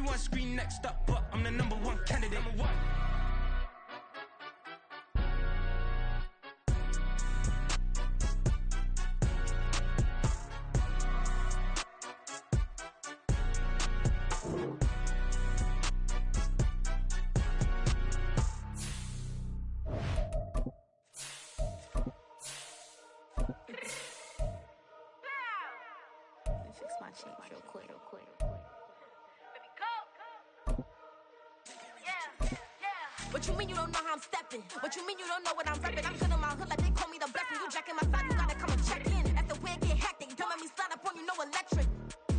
Everyone scream next up, but I'm the number one candidate. Number one. Fix my cheeks real quick. What you mean you don't know how I'm stepping? What you mean you don't know what I'm repping? I'm good in my hood like they call me the blessing. You jacking my side, you gotta come and check in. That's the way it get hectic. Don't let me slide up on you, no electric.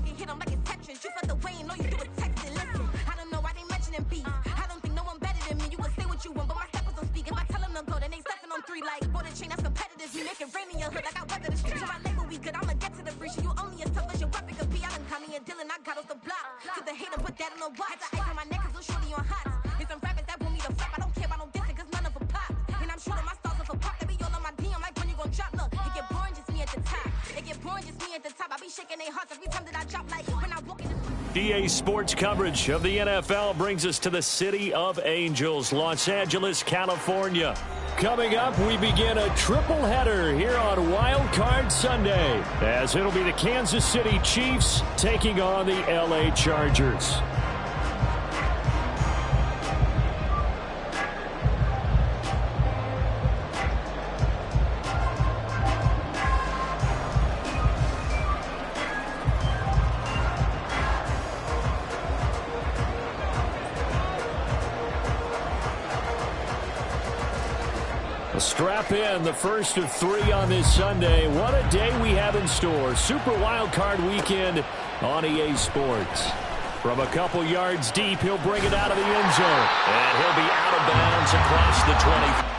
You hit them like it's Tetris. You felt the way and know you do it texting. Listen, I don't know why they mentioning beef. I don't think no one better than me. You can say what you want, but my steppers don't speak. If I tell them to go, then they stepping on 3 like golden chain. That's competitive. We make it rain in your hood like I weather the streets. So my label we good. I'ma get to the breach. You only as tough as your weapon could be. I done caught me a Dylan. I got off the block. To the hater, put that on the watch. Had the ice on my neck 'cause I'm shorty on hot. Here's some rappers that want me to flop. I don't care about no dissing 'cause none of them pop. And I'm shooting my stars off a pop. They be all on my DM like when you gon' drop. Look, it get boring just me at the top. It get boring just me at the top. I be shaking their hearts every time that I drop like when I walk in the... EA Sports coverage of the NFL brings us to the City of Angels, Los Angeles, California. Coming up, we begin a triple header here on Wild Card Sunday, as it'll be the Kansas City Chiefs taking on the LA Chargers. Strap in, the first of 3 on this Sunday. What a day we have in store. Super Wild Card Weekend on EA Sports. From a couple yards deep, he'll bring it out of the end zone. And he'll be out of bounds across the 20.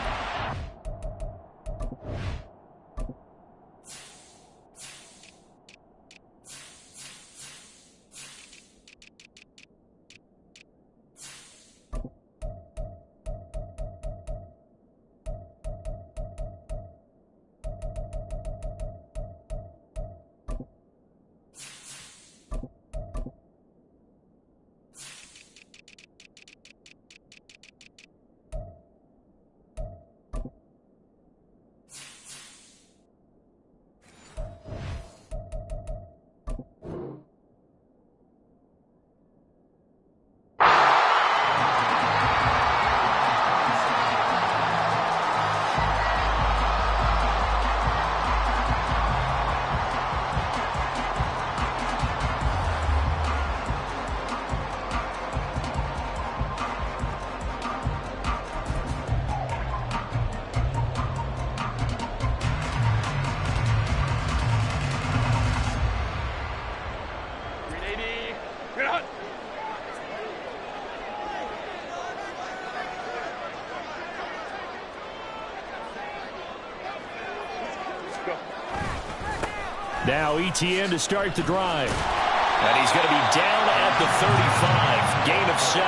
Now ETN to start the drive. And he's going to be down at the 35. Gain of 7.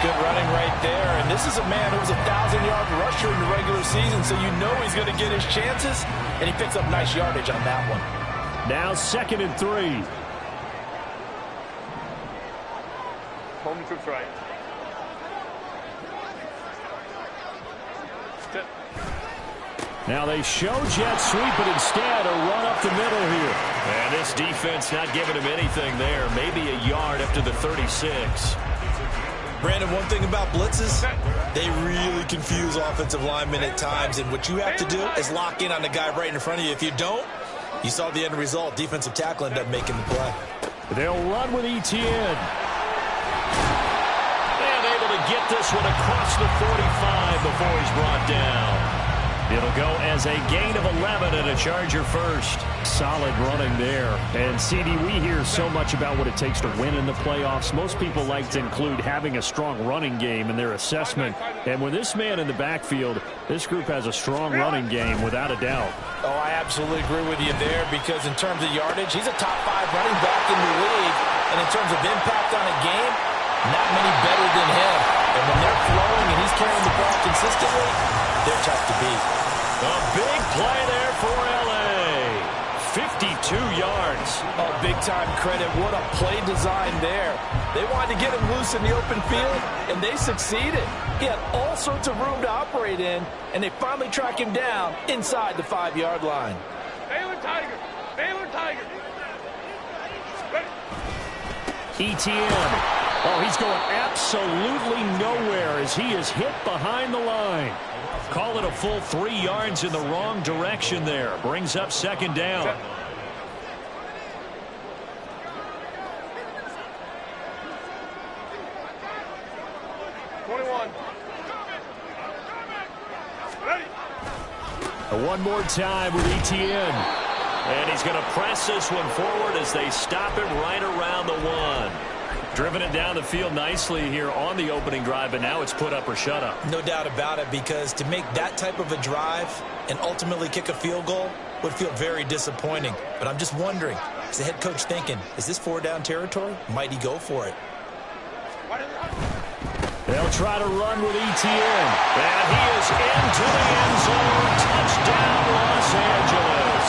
Good running right there. And this is a man who was a 1,000-yard rusher in the regular season, so you know he's going to get his chances. And he picks up nice yardage on that one. Now 2nd and 3. Home troops right. Now they show jet sweep, but instead a run up the middle here. And this defense not giving him anything there. Maybe a yard up to the 36. Brandon, one thing about blitzes, they really confuse offensive linemen at times. And what you have to do is lock in on the guy right in front of you. If you don't, you saw the end result. Defensive tackle ended up making the play. They'll run with ETN. And able to get this one across the 45 before he's brought down. It'll go as a gain of 11 and a Charger first. Solid running there. And, CD, we hear so much about what it takes to win in the playoffs. Most people like to include having a strong running game in their assessment. And with this man in the backfield, this group has a strong running game without a doubt. Oh, I absolutely agree with you there because in terms of yardage, he's a top 5 running back in the league. And in terms of impact on a game, not many better than him. And when they're flowing and he's carrying the ball consistently, they're tough to beat. A big play there for LA. 52 yards. Oh, big-time credit. What a play design there. They wanted to get him loose in the open field, and they succeeded. He had all sorts of room to operate in, and they finally track him down inside the 5-yard line. Baylor Tiger. Baylor Tiger. Ready. ETN. Oh, he's going absolutely nowhere as he is hit behind the line. Call it a full 3 yards in the wrong direction there. Brings up second down. One more time with ETN. And he's going to press this one forward as they stop him right around the 1. Driven it down the field nicely here on the opening drive, but now it's put up or shut up. No doubt about it, because to make that type of a drive and ultimately kick a field goal would feel very disappointing. But I'm just wondering, is the head coach thinking, is this 4-down territory? Might he go for it? They'll try to run with ETN. And he is into the end zone. Touchdown, Los Angeles.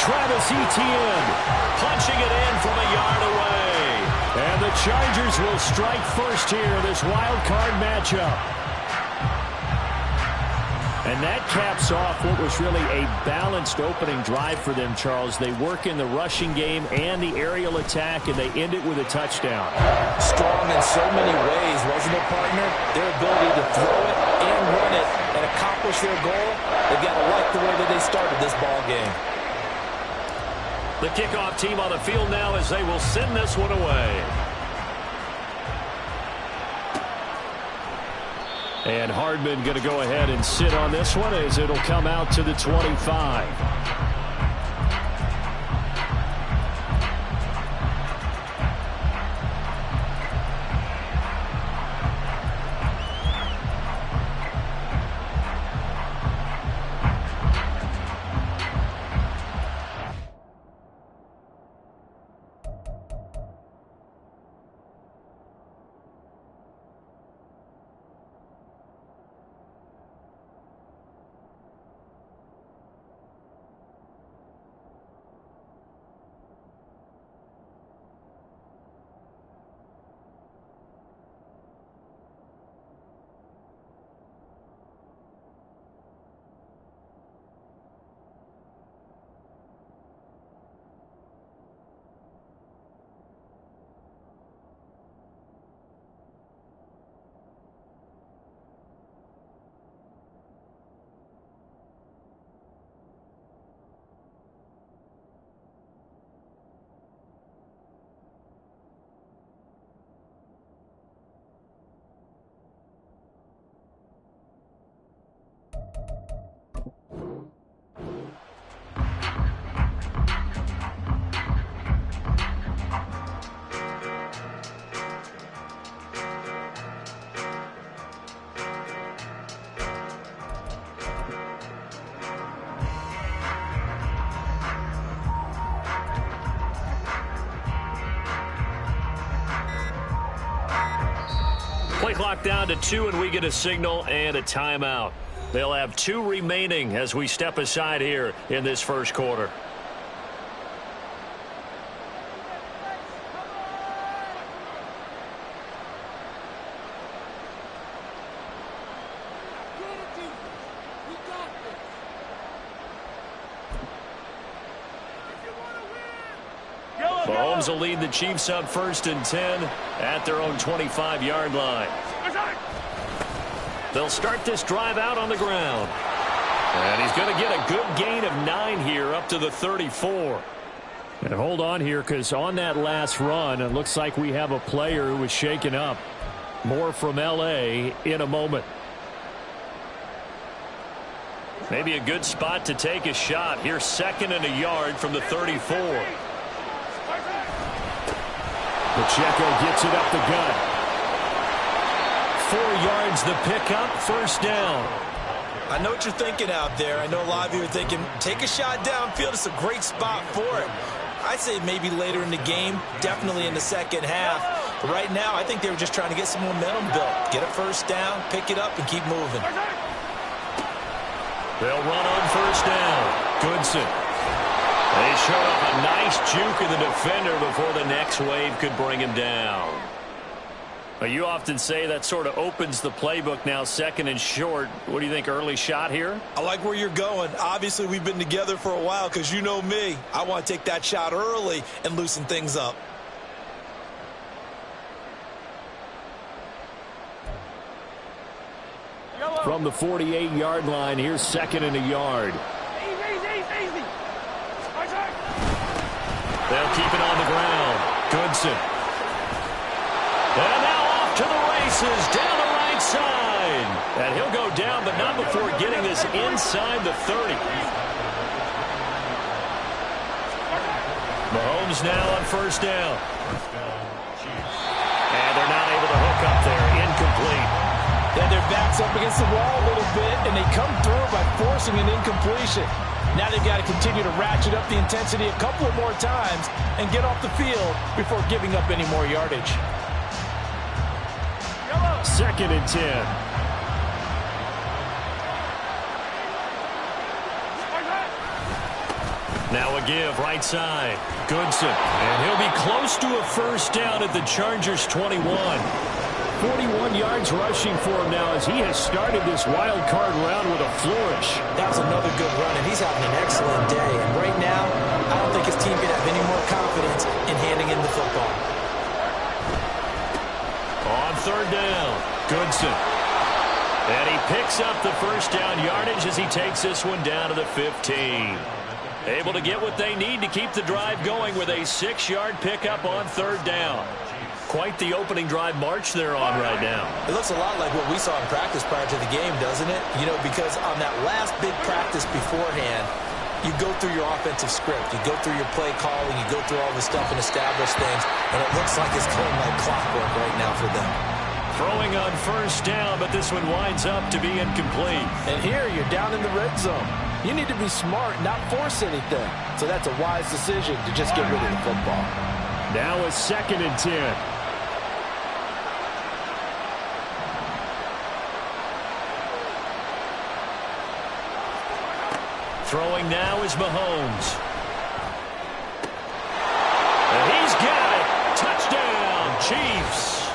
Travis Etienne punching it in from a yard away. And the Chargers will strike first here in this wild card matchup. And that caps off what was really a balanced opening drive for them, Charles. They work in the rushing game and the aerial attack, and they end it with a touchdown. Strong in so many ways, wasn't it, partner? Their ability to throw it and run it and accomplish their goal, they've got to like the way that they started this ball game. The kickoff team on the field now as they will send this one away. And Hardman going to go ahead and sit on this one as it'll come out to the 25. Play clock down to 2, and we get a signal and a timeout. They'll have 2 remaining as we step aside here in this first quarter. Mahomes will lead the Chiefs up 1st and 10 at their own 25-yard line. They'll start this drive out on the ground. And he's going to get a good gain of 9 here up to the 34. And hold on here, because on that last run, it looks like we have a player who was shaken up. More from L.A. in a moment. Maybe a good spot to take a shot. Here's 2nd and a yard from the 34. Pacheco gets it up the gut. 4 yards the pickup, 1st down. I know what you're thinking out there. I know a lot of you are thinking, take a shot downfield. It's a great spot for it. I'd say maybe later in the game, definitely in the second half. But right now, I think they were just trying to get some momentum built. Get a 1st down, pick it up, and keep moving. They'll run on 1st down. Goodson. They showed up a nice juke of the defender before the next wave could bring him down. But you often say that sort of opens the playbook now, second and short. What do you think, early shot here? I like where you're going. Obviously, we've been together for a while because you know me. I want to take that shot early and loosen things up. From the 48-yard line, here's second and a yard. Easy. They'll keep it on the ground. Goodson. And now off to the races, down the right side. And he'll go down, but not before getting this inside the 30. Mahomes now on first down. And they're not able to hook up there. Incomplete. Yeah, their back's up against the wall a little bit, and they come through by forcing an incompletion. Now they've got to continue to ratchet up the intensity a couple of more times and get off the field before giving up any more yardage. Second and 10. Now a give, right side. Goodson. And he'll be close to a first down at the Chargers' 21. 41 yards rushing for him now as he has started this wild card round with a flourish. That was another good run, and he's having an excellent day. And right now, I don't think his team can have any more confidence in handing him the football. On third down, Goodson. And he picks up the first down yardage as he takes this one down to the 15. Able to get what they need to keep the drive going with a 6-yard pickup on third down. Quite the opening drive march they're on right now. It looks a lot like what we saw in practice prior to the game, doesn't it? You know, because on that last big practice beforehand, you go through your offensive script. You go through your play calling. You go through all the stuff and establish things. And it looks like it's going like clockwork right now for them. Throwing on first down, but this one winds up to be incomplete. And here you're down in the red zone. You need to be smart, not force anything. So that's a wise decision to just get rid of the football. Now a second and 10. Throwing now is Mahomes. And he's got it. Touchdown, Chiefs.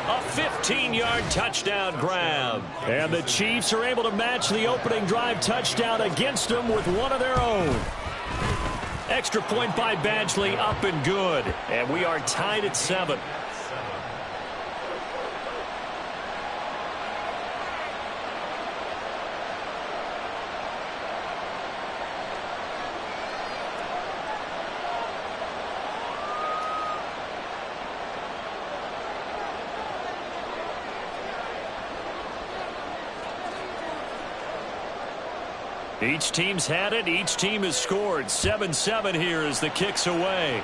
A 15-yard touchdown grab. And the Chiefs are able to match the opening drive touchdown against them with one of their own. Extra point by Badgley, up and good. And we are tied at 7. Each team's had it. Each team has scored. 7-7 here as the kick's away.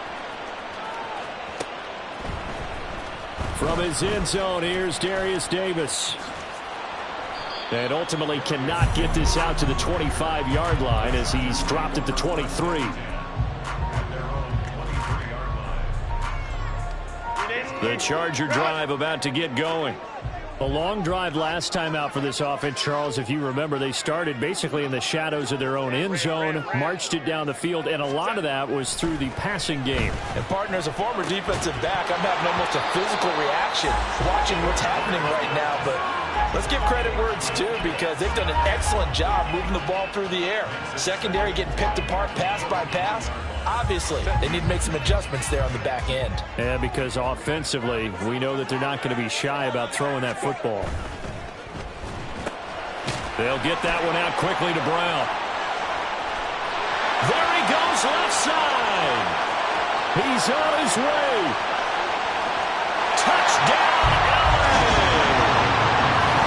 From his end zone, here's Darius Davis. And ultimately cannot get this out to the 25-yard line as he's dropped at the 23. The Charger drive about to get going. A long drive last time out for this offense, Charles. If you remember, they started basically in the shadows of their own end zone, marched it down the field, and a lot of that was through the passing game. And, partner, as a former defensive back, I'm having almost a physical reaction watching what's happening right now. But let's give credit where it's due because they've done an excellent job moving the ball through the air. Secondary getting picked apart pass by pass. Obviously, they need to make some adjustments there on the back end. Yeah, because offensively, we know that they're not going to be shy about throwing that football. They'll get that one out quickly to Brown. There he goes, left side. He's on his way. Touchdown, Allen.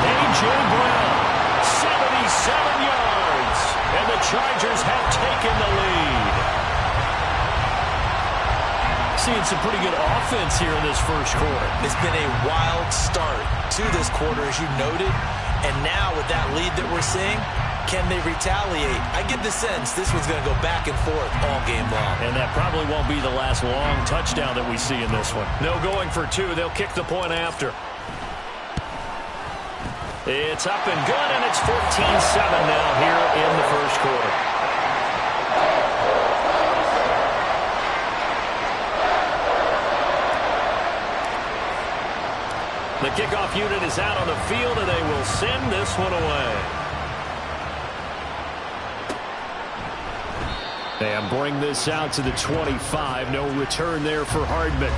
A.J. Brown, 77 yards. And the Chargers have taken the lead. Seeing some pretty good offense here in this first quarter. It's been a wild start to this quarter, as you noted. And now with that lead that we're seeing, can they retaliate? I get the sense this one's going to go back and forth all game long. And that probably won't be the last long touchdown that we see in this one. No going for 2. They'll kick the point after. It's up and good, and it's 14-7 now here in the first quarter. The kickoff unit is out on the field, and they will send this one away. And bring this out to the 25. No return there for Hardman.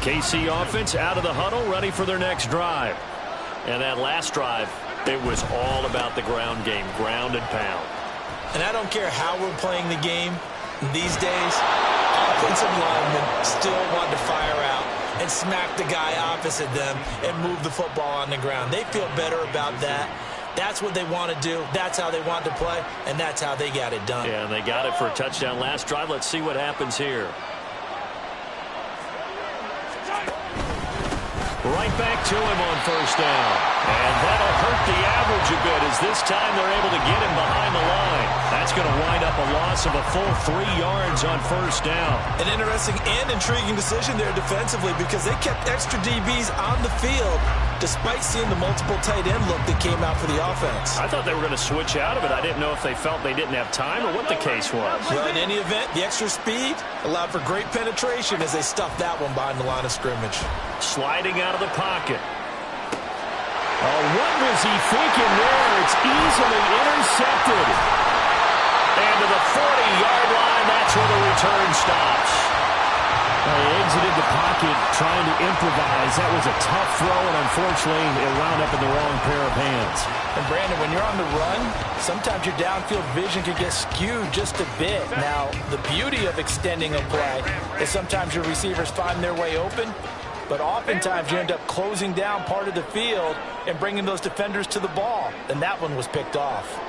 KC offense out of the huddle, ready for their next drive. And that last drive, it was all about the ground game, ground and pound. And I don't care how we're playing the game these days, offensive linemen still want to fire out and smack the guy opposite them and move the football on the ground. They feel better about that. That's what they want to do. That's how they want to play, and that's how they got it done. Yeah, and they got it for a touchdown last drive. Let's see what happens here. Right back to him on first down. And that'll hurt the average a bit as this time they're able to get him behind the line. That's going to wind up a loss of a full 3 yards on first down. An interesting and intriguing decision there defensively because they kept extra DBs on the field despite seeing the multiple tight end look that came out for the offense. I thought they were going to switch out of it. I didn't know if they felt they didn't have time or what the case was. Well, in any event, the extra speed allowed for great penetration as they stuffed that one behind the line of scrimmage. Sliding out of the pocket. Oh, what was he thinking there? It's easily intercepted. And to the 40-yard line, that's where the return stops. Well, he exited the pocket trying to improvise. That was a tough throw, and unfortunately, it wound up in the wrong pair of hands. And, Brandon, when you're on the run, sometimes your downfield vision can get skewed just a bit. Now, the beauty of extending a play is sometimes your receivers find their way open, but oftentimes you end up closing down part of the field and bringing those defenders to the ball. And that one was picked off.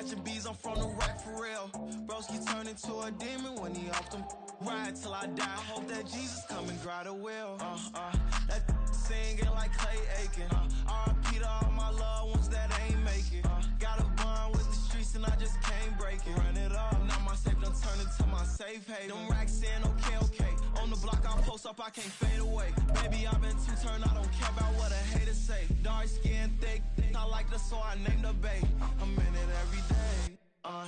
catching bees, I'm from the rack for real. Broski turned into a demon when he off them. Ride till I die. I hope that Jesus come and grind the wheel. That singing like Clay Aiken. R.I.P. to all my loved ones that ain't make it. Got a bond with the streets and I just can't break it. Run it up, now my safe done turned into my safe haven. Them racks in, okay. On the block I post up, I can't fade away. Baby, I've been too turned, I don't care about what a hater say. Dark skin, thick, I like the so I named the babe. I'm in it every day.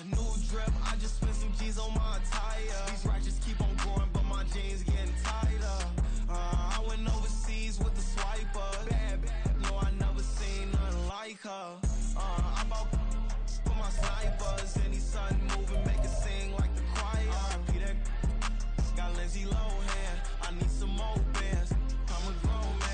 New drip, I just spent some G's on my attire. These ratchets keep on growing, but my jeans getting tighter. I went overseas with the swiper. Bad, no, I never seen nothing like her. I bought for my snipers. Any sun moving, make it sing like the choir. R.I.P. that got Lindsay Lohan. I need some more bands. I'm a grown man.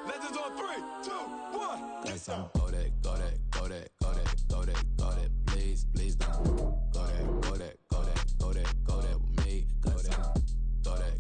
Legends on 3, 2, 1. Guess I'm go that, please don't go that with me. Guess I'm go that,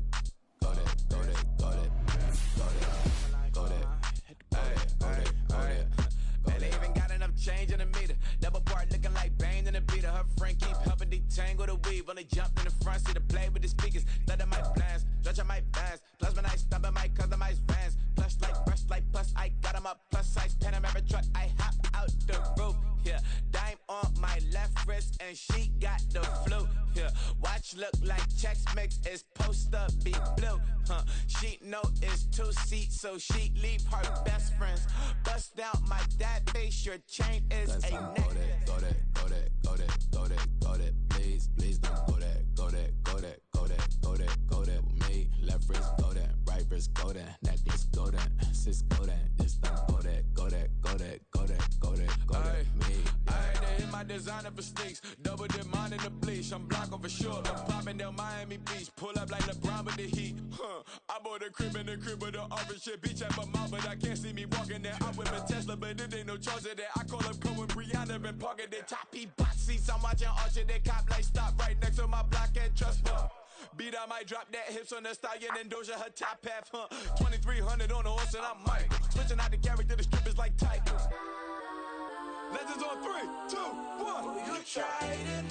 Man, they even got enough change in the meter. Double part looking like Bane in the beater. Her friend keep helping detangle the weave. Only jumped in the front seat to play with the speakers. Stutter my plans, stretch on my bands. Plus when I stumble my customized vans. Plush like brush like plus I got 'em up. Plus size Panamera truck. I hop out the roof. Yeah, dime on my left wrist and she got the flu. Yeah, watch look like Chex Mix is post up be blue. She know it's 2 seats, so she leave her best friends. Bust down my dad face. Your chain is a neck. Go that, please don't go that with me. Left wrist go that, right wrist go that, necklace go that, sis go that, just don't go that me. I had to hit my designer for sneaks, double dip mine in the bleach. I'm blocking for sure. I'm popping down Miami Beach, pull up like LeBron with the heat. I bought a crib in the crib with the office shit. Beach at my mouth, but I can't see me walking there. I'm with a Tesla, but it ain't no charge of that. I call up Cohen, Brianna, and parking the top box seats. I'm watching Archer, they cop like stop right next to my block at Trust Fund. Beat, I might drop that hips on the stallion and Doja her top half. 2300 on the horse and I'm Mike. Switching out the character, the strip is like tight. Legends on 3, 2, 1. Oh, you tried it.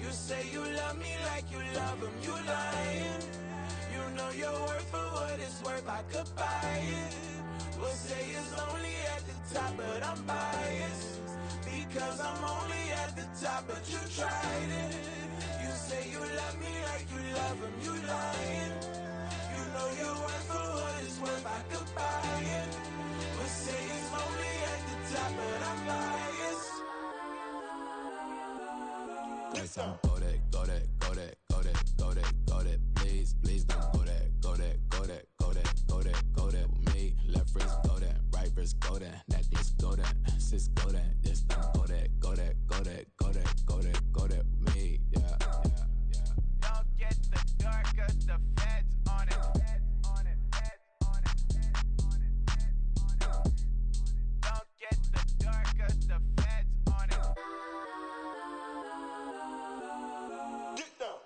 You say you love me like you love him. You lying. You know your worth for what it's worth. I could buy it. We'll say it's only at the top, but I'm biased because I'm only at the top. But you tried it. You say you love me like you love him. You lying. You know your worth for what it's worth. I could buy it. We'll say it's only at the top, but I'm biased. Guess I'm go that, please don't go that with me. Left wrist go that, right wrist go that, necklace go that, sis go that, just don't go that with me. Yeah. Don't get the dark, cause the feds on it. Don't get the dark, cause the feds on it. Get down.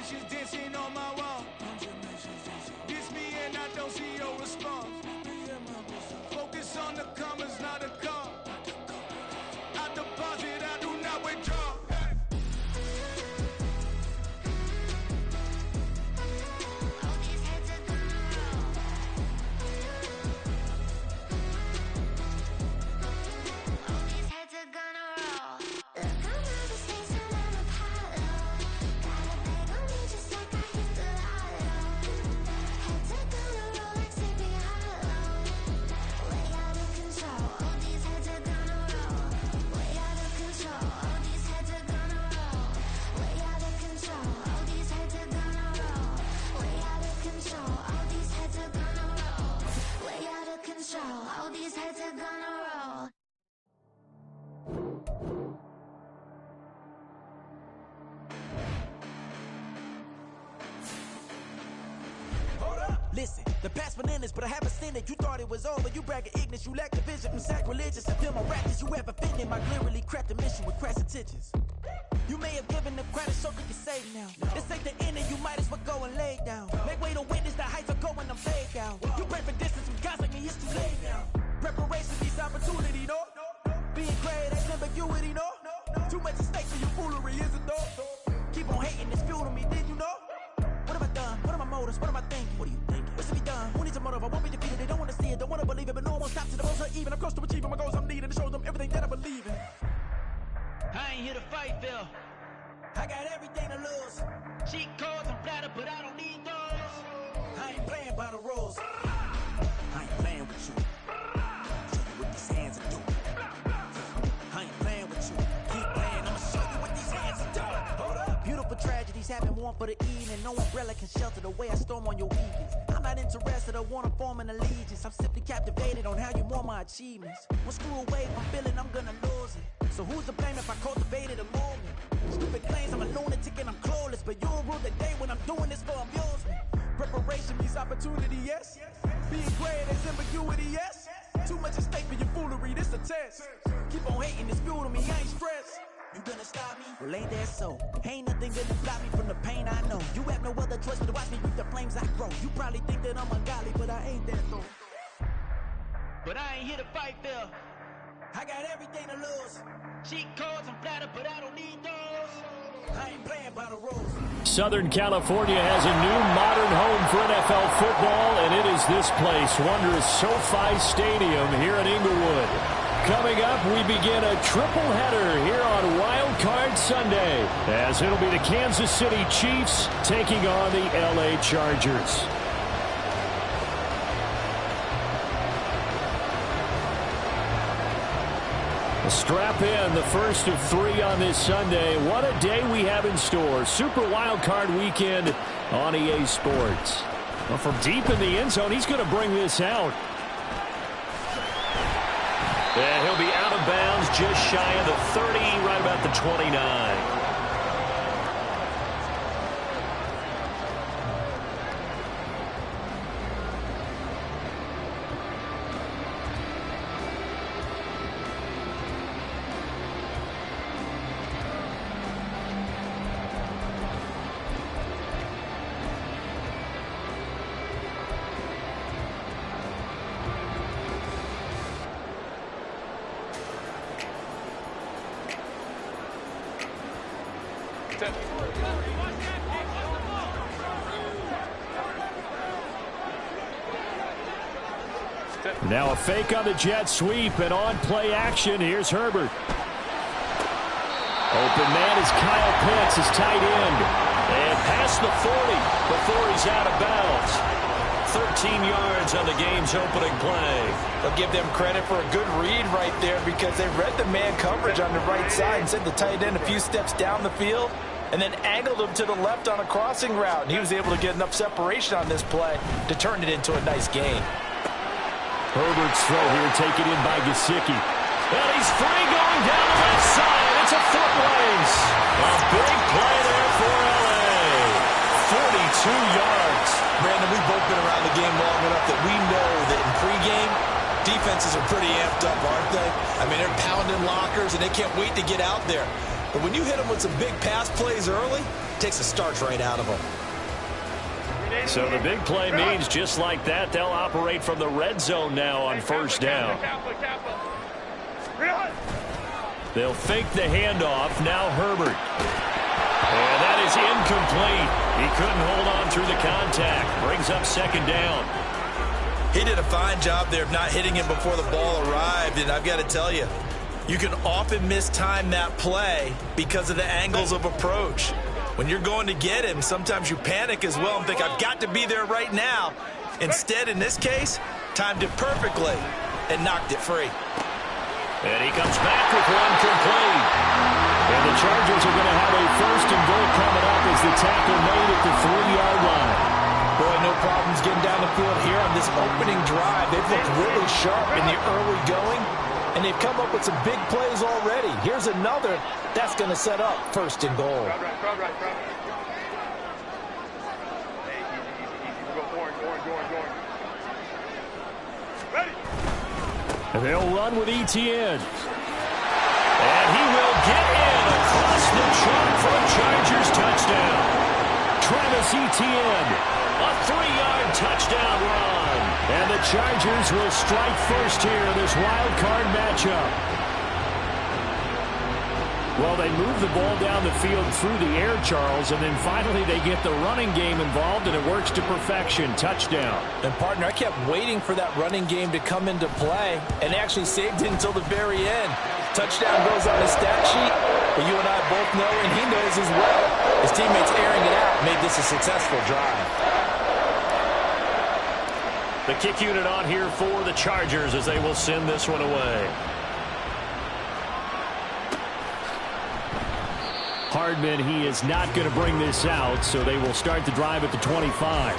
mentions dancing on my wall. Diss me and I don't see your response. Focus on the commas, not the call. I deposit, I do not withdraw. All these heads are gonna roll. Hold up, listen, the past bananas, but I haven't seen it. You thought it was over, you bragging ignorance, you lack the vision from sacrilegious. I feel my raptors, you ever offended my clearly crafted mission with crass intentions. You may have given them credit, so you can say now. This ain't the end, and you might as well go and lay down. Make way to witness the heights are going, I'm fade down. You pray for distance with guys like me, it's too late now. Preparation means opportunity, no? Being great, that's ambiguity, no? Too much at stake for your foolery, is it though? Keep on hating, it's fuel to me, did you know? What have I done? What are my motives? What am I thinking? What are you thinking? What's to be done? Who needs a motive? I won't be defeated, they don't want to see it, don't want to believe it, but no one won't stop to the most or even. I'm close to achieving my goals, I'm needing to show them everything that I believe in. I ain't here to fight, Phil. I got everything to lose. Cheat codes, I'm flattered, but I don't need those. I ain't playing by the rules. I ain't playing with you. Show you what these hands are doing. I ain't playing with you. Keep playing, I'ma show you what these hands are doing. Hold up. Beautiful tragedies happen one for the evening. No umbrella can shelter the way I storm on your weekends. I'm not interested or wanna form an allegiance. I'm simply captivated on how you want my achievements. One screw away from feeling I'm gonna lose it. So who's to blame if I cultivated a moment? Stupid claims I'm a lunatic and I'm clueless, but you'll rule the day when I'm doing this for amusement. Preparation means opportunity, yes. Being great is ambiguity, yes. Too much at stake for your foolery, this a test. Keep on hating, it's fuel to me, I ain't stressed. You gonna stop me? Well, ain't that so? Ain't nothing gonna stop me from the pain I know. You have no other choice but to watch me reap the flames I grow. You probably think that I'm ungodly, but I ain't that though. But I ain't here to fight, Phil. I got everything to lose. Cheat codes, I'm flattered, but I don't need those. I ain't playing by the rules. Southern California has a new modern home for NFL football, and it is this place, wondrous SoFi Stadium here in Inglewood. Coming up, we begin a triple header here on Wild Card Sunday, as it'll be the Kansas City Chiefs taking on the LA Chargers. Strap in, the first of 3 on this Sunday. What a day we have in store. Super Wild Card Weekend on EA Sports. Well, from deep in the end zone, he's going to bring this out. And he'll be out of bounds just shy of the 30, right about the 29. Now a fake on the jet sweep and on play action. Here's Herbert. Open man is Kyle Pitts, his tight end. And past the 40 before he's out of bounds. 13 yards on the game's opening play. They'll give them credit for a good read right there because they read the man coverage on the right side and sent the tight end a few steps down the field and then angled him to the left on a crossing route. And he was able to get enough separation on this play to turn it into a nice gain. Herbert's throw here taken in by Gesicki. And he's free going down the left side. It's a foot race. A big play there for LA. 42 yards. Brandon, we've both been around the game long enough that we know that in pregame, defenses are pretty amped up, aren't they? I mean, they're pounding lockers, and they can't wait to get out there. But when you hit them with some big pass plays early, Takes the starch right out of them. So the big play means just like that, they'll operate from the red zone now on first down. They'll fake the handoff. Now Herbert. And that is incomplete. He couldn't hold on through the contact. Brings up second down. He did a fine job there of not hitting him before the ball arrived. And I've got to tell you, you can often mistime that play because of the angles of approach. When you're going to get him, sometimes you panic as well and think, I've got to be there right now. Instead, in this case, timed it perfectly and knocked it free. And he comes back with one complete. And the Chargers are going to have a first and goal coming up as the tackle made at the 3-yard line. Boy, no problems getting down the field here on this opening drive. They've looked really sharp in the early going, and they've come up with some big plays already. Here's another that's going to set up first and goal. They'll run with Etienne. And he will get in across the chalk for a Chargers touchdown. Travis Etienne, a 3-yard touchdown run. And the Chargers will strike first here in this wild card matchup. Well, they move the ball down the field through the air, Charles, and then finally they get the running game involved, and it works to perfection. Touchdown. And, partner, I kept waiting for that running game to come into play, and actually saved it until the very end. Touchdown goes on the stat sheet, but you and I both know, and he knows as well, his teammates airing it out made this a successful drive. The kick unit on here for the Chargers as they will send this one away. Hardman, he is not going to bring this out, so they will start the drive at the 25.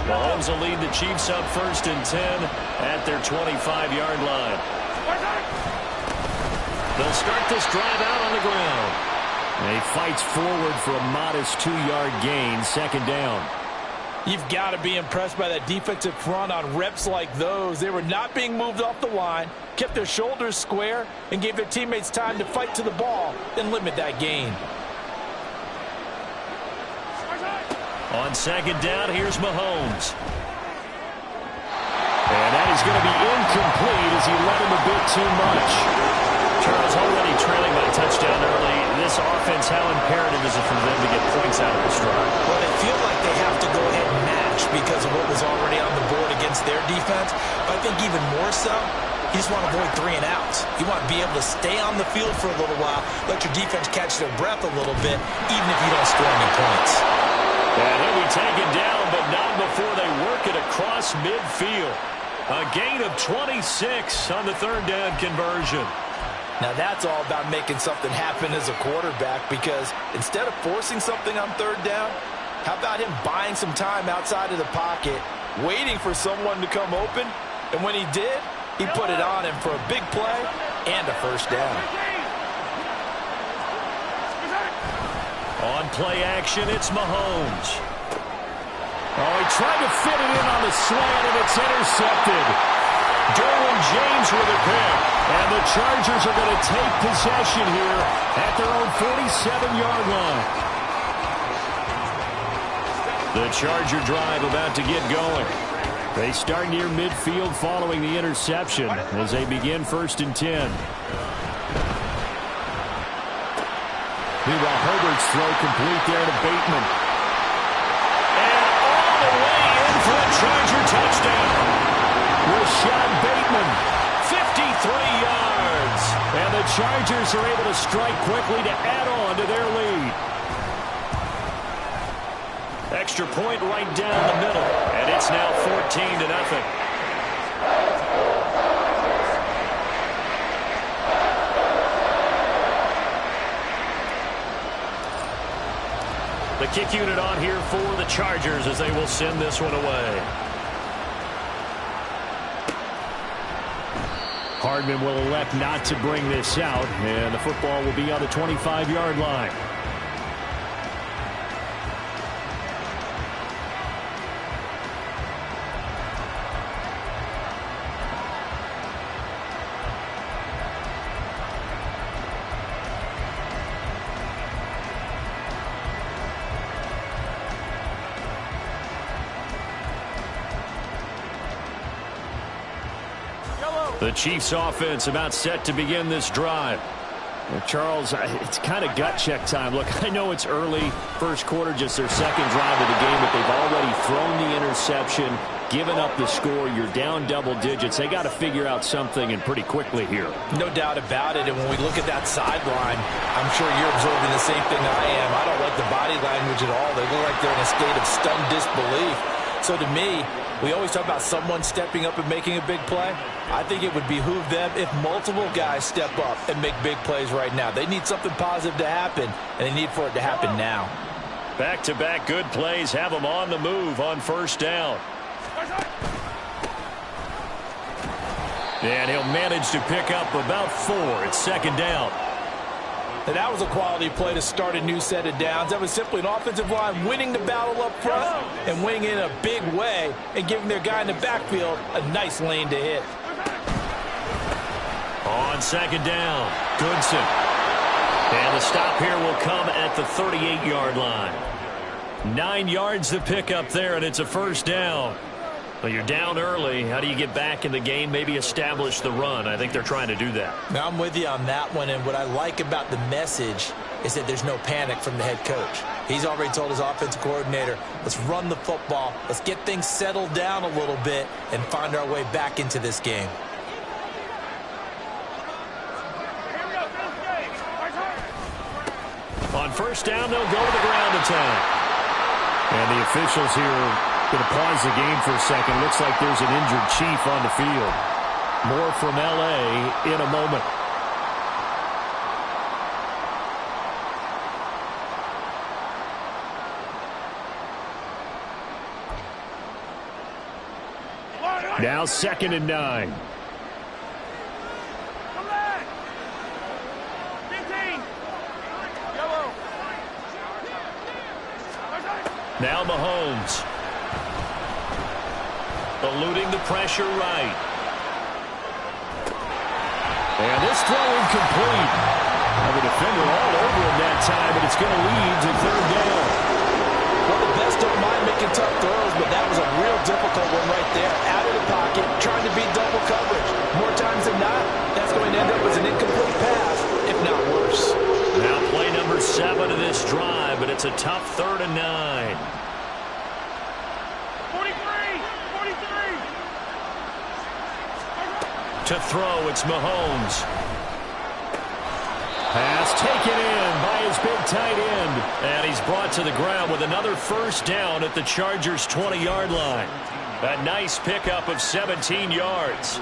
Mahomes will lead the Chiefs up 1st and 10 at their 25-yard line. They'll start this drive out on the ground. And he fights forward for a modest 2-yard gain, second down. You've got to be impressed by that defensive front on reps like those. They were not being moved off the line, kept their shoulders square, and gave their teammates time to fight to the ball and limit that gain. On second down, here's Mahomes. And that is going to be incomplete as he let him a bit too much. Charles, already trailing by a touchdown early. This offense, how imperative is it for them to get points out of this drive? Well, they feel like they have to go ahead and match because of what was already on the board against their defense. But I think even more so, you just want to avoid 3 and outs. You want to be able to stay on the field for a little while, let your defense catch their breath a little bit, even if you don't score any points. And he'll be taken down, but not before they work it across midfield. A gain of 26 on the third down conversion. Now that's all about making something happen as a quarterback, because instead of forcing something on third down, how about him buying some time outside of the pocket, waiting for someone to come open, and when he did, he put it on him for a big play and a first down. On play action, it's Mahomes. Oh, he tried to fit it in on the slant, and it's intercepted. Derwin James with a pick. And the Chargers are going to take possession here at their own 47-yard line. The Charger drive about to get going. They start near midfield following the interception as they begin 1st and 10. Meanwhile, Herbert's throw complete there to Bateman. And all the way in for a Charger touchdown. Rashad Bateman, 53 yards. And the Chargers are able to strike quickly to add on to their lead. Extra point right down the middle. And it's now 14-0. The kick unit on here for the Chargers as they will send this one away. Hardman will elect not to bring this out, and the football will be on the 25-yard line. The Chiefs offense about set to begin this drive. Well, Charles, it's kind of gut check time. Look, I know it's early, first quarter, just their second drive of the game, but they've already thrown the interception, given up the score. You're down double digits. They got to figure out something, and pretty quickly here. No doubt about it, and when we look at that sideline, I'm sure you're observing the same thing I am. I don't like the body language at all. They look like they're in a state of stunned disbelief. So to me, we always talk about someone stepping up and making a big play. I think it would behoove them if multiple guys step up and make big plays right now. They need something positive to happen, and they need for it to happen now. Back-to-back good plays have them on the move on first down. And he'll manage to pick up about 4. It's second down. And that was a quality play to start a new set of downs. That was simply an offensive line winning the battle up front and winning in a big way and giving their guy in the backfield a nice lane to hit. On second down, Goodson. And the stop here will come at the 38-yard line. 9 yards to pick up there, and it's a first down. Well, you're down early. How do you get back in the game, maybe establish the run? I think they're trying to do that. Now, I'm with you on that one, and what I like about the message is that there's no panic from the head coach. He's already told his offensive coordinator, let's run the football, let's get things settled down a little bit and find our way back into this game. On first down, they'll go to the ground attack. And the officials here going to pause the game for a second. Looks like there's an injured Chief on the field. More from L.A. in a moment. Now 2nd and 9. Now Mahomes. Eluding the pressure right. And this throw incomplete. Now the defender all over him that time, but it's going to lead to 3rd down. Well, the best don't mind making tough throws, but that was a real difficult one right there. Out of the pocket, trying to beat double coverage. More times than not, that's going to end up as an incomplete pass, if not worse. Now play number 7 of this drive, but it's a tough 3rd and 9. 43! To throw, it's Mahomes. Pass taken in by his big tight end. And he's brought to the ground with another first down at the Chargers' 20-yard line. A nice pickup of 17 yards.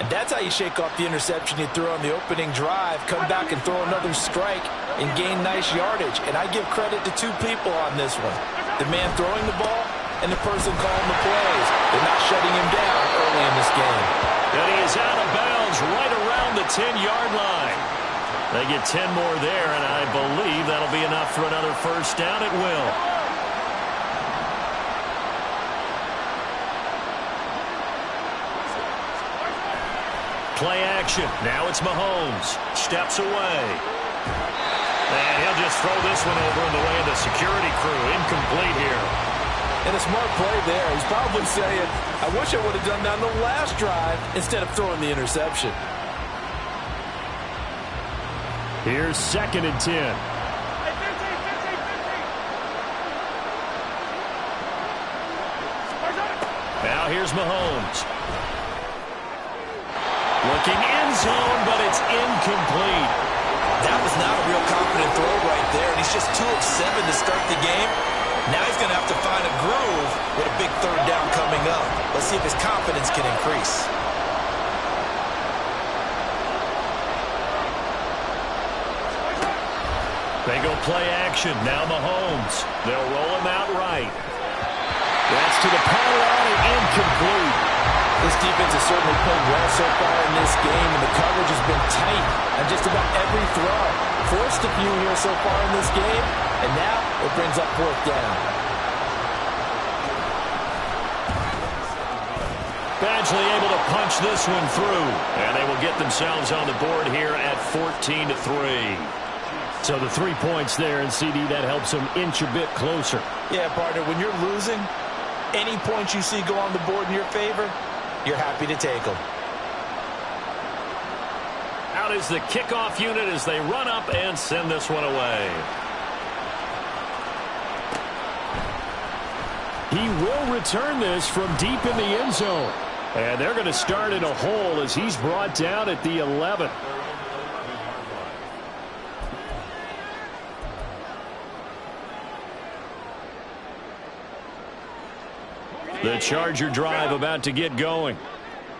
And that's how you shake off the interception you threw on the opening drive, come back and throw another strike and gain nice yardage. And I give credit to 2 people on this one. The man throwing the ball and the person calling the plays. They're not shutting him down early in this game. And he is out of bounds right around the 10-yard line. They get 10 more there, and I believe that'll be enough for another first down. It will. Play action. Now it's Mahomes. Steps away. And he'll just throw this one over in the way of the security crew. Incomplete here. And a smart play there. He's probably saying, I wish I would have done that on the last drive instead of throwing the interception. Here's 2nd and 10. Now here's Mahomes. Looking end zone, but it's incomplete. That was not a real confident throw right there, and he's just 2 of 7 to start the game. Now he's going to have to find a groove with a big 3rd down coming up. Let's see if his confidence can increase. They go play action. Now Mahomes. They'll roll him out right. That's to the pylon and incomplete. This defense has certainly played well so far in this game, and the coverage has been tight on just about every throw. Forced a few here so far in this game, and now it brings up 4th down. Badgley able to punch this one through, and they will get themselves on the board here at 14-3. So the 3 points there, and CD, that helps them inch a bit closer. Yeah, partner, when you're losing, any points you see go on the board in your favor, you're happy to take them. Out is the kickoff unit as they run up and send this one away. He will return this from deep in the end zone. And they're going to start in a hole as he's brought down at the 11. The Charger drive about to get going.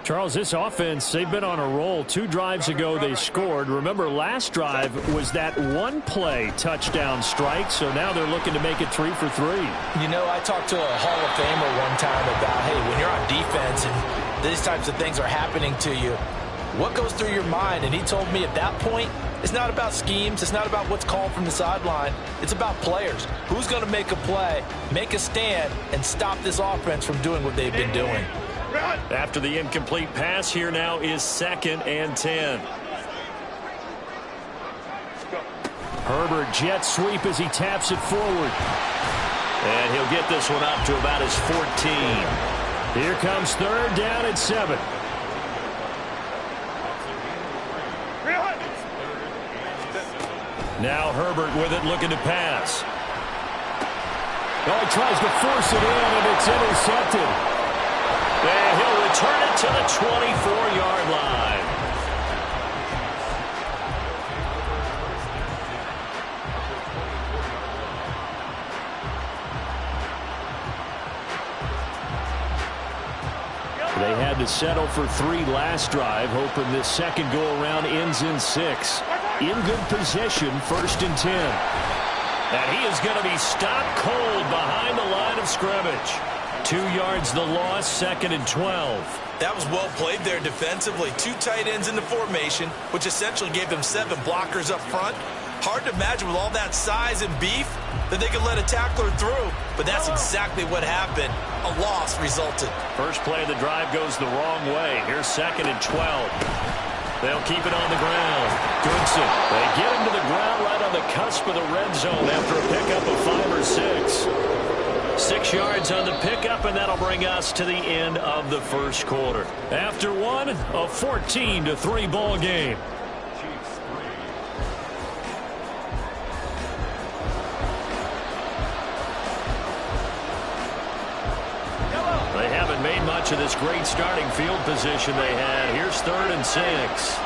Charles, this offense, they've been on a roll. 2 drives ago they scored. Remember, last drive was that one-play touchdown strike, so now they're looking to make it 3 for 3. You know, I talked to a Hall of Famer one time about, hey, when you're on defense and these types of things are happening to you, what goes through your mind? And he told me at that point, it's not about schemes. It's not about what's called from the sideline. It's about players. Who's going to make a play, make a stand, and stop this offense from doing what they've been doing? After the incomplete pass, here now is 2nd and 10. Herbert jet sweep as he taps it forward. And he'll get this one up to about his 14. Here comes 3rd down and 7. Now Herbert with it, looking to pass. Oh, he tries to force it in, and it's intercepted. And he'll return it to the 24-yard line. They had to settle for 3 last drive, hoping this second go-around ends in 6. In good position, 1st and 10. And he is going to be stopped cold behind the line of scrimmage. 2 yards the loss, 2nd and 12. That was well played there defensively. 2 tight ends in the formation, which essentially gave them 7 blockers up front. Hard to imagine with all that size and beef that they could let a tackler through, but that's exactly what happened. A loss resulted. First play of the drive goes the wrong way. Here's 2nd and 12. They'll keep it on the ground. Goodson, they get him to the ground right on the cusp of the red zone after a pickup of 5 or 6. 6 yards on the pickup, and that'll bring us to the end of the first quarter. After one, a 14-3 ball game. They haven't made much of this great starting field position they had. Here's 3rd and 6.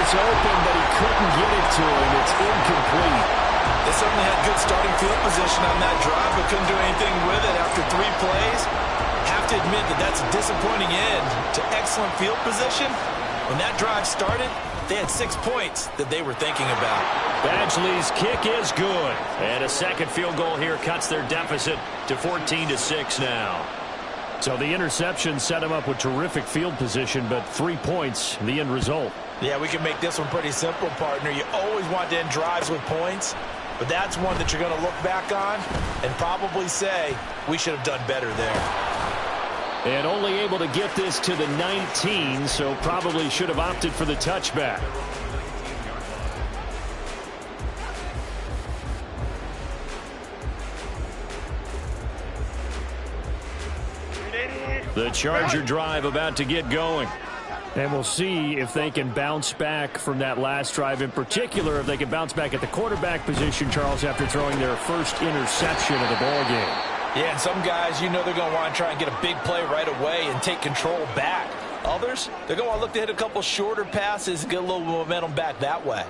Open, but he couldn't get it to him. It's incomplete. They certainly had good starting field position on that drive, but couldn't do anything with it after 3 plays. Have to admit that that's a disappointing end to excellent field position. When that drive started, they had 6 points that they were thinking about. Badgley's kick is good. And a second field goal here cuts their deficit to 14-6 now. So the interception set him up with terrific field position, but 3 points, the end result. Yeah, we can make this one pretty simple, partner. You always want to end drives with points, but that's one that you're going to look back on and probably say, we should have done better there. And only able to get this to the 19, so probably should have opted for the touchback. The Charger drive about to get going. And we'll see if they can bounce back from that last drive. In particular, if they can bounce back at the quarterback position, Charles, after throwing their first interception of the ball game. Yeah, and some guys, you know they're going to want to try and get a big play right away and take control back. Others, they're going to want to look to hit a couple shorter passes and get a little momentum back that way.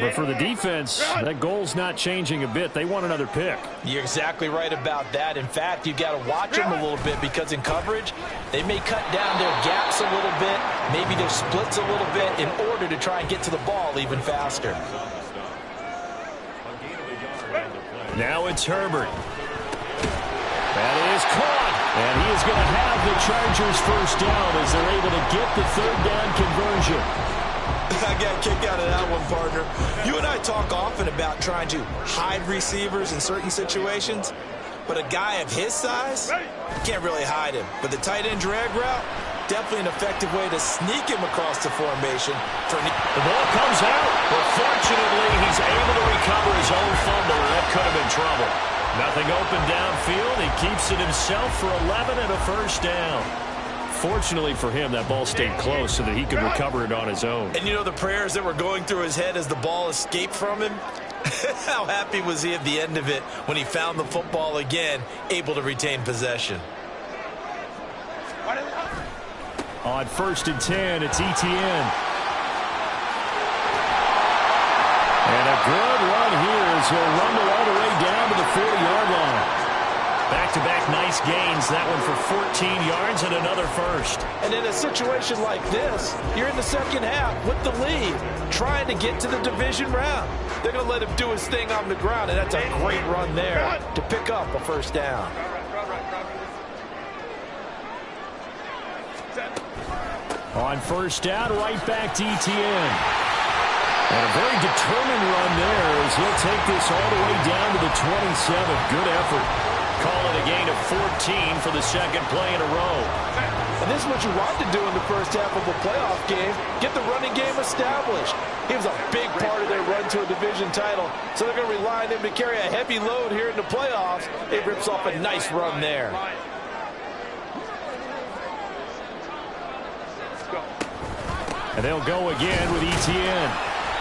But for the defense, that goal's not changing a bit. They want another pick. You're exactly right about that. In fact, you've got to watch them a little bit because in coverage, they may cut down their gaps a little bit, maybe their splits a little bit in order to try and get to the ball even faster. Now it's Herbert. That is caught. And he is going to have the Chargers first down as they're able to get the third down conversion. I got a kick out of that one, partner. You and I talk often about trying to hide receivers in certain situations, but a guy of his size, you can't really hide him. But the tight end drag route, definitely an effective way to sneak him across the formation. The ball comes out, but fortunately he's able to recover his own fumble, and that could have been trouble. Nothing open downfield. He keeps it himself for 11 and a first down. Fortunately for him, that ball stayed close so that he could recover it on his own. And you know the prayers that were going through his head as the ball escaped from him? How happy was he at the end of it when he found the football again, able to retain possession? On 1st and 10, it's Etienne. And a good run here as he'll rumble all the way down to the 40-yard line. Back-to-back nice gains, that one for 14 yards and another first. And in a situation like this, you're in the second half with the lead, trying to get to the division round. They're going to let him do his thing on the ground, and that's a great run there to pick up a first down. On first down, right back to Etienne. And a very determined run there as he'll take this all the way down to the 27. Good effort. Call it a gain of 14 for the second play in a row. And this is what you want to do in the first half of a playoff game. Get the running game established. He was a big part of their run to a division title, so they're going to rely on him to carry a heavy load here in the playoffs. It rips off a nice run there. And they'll go again with Etienne.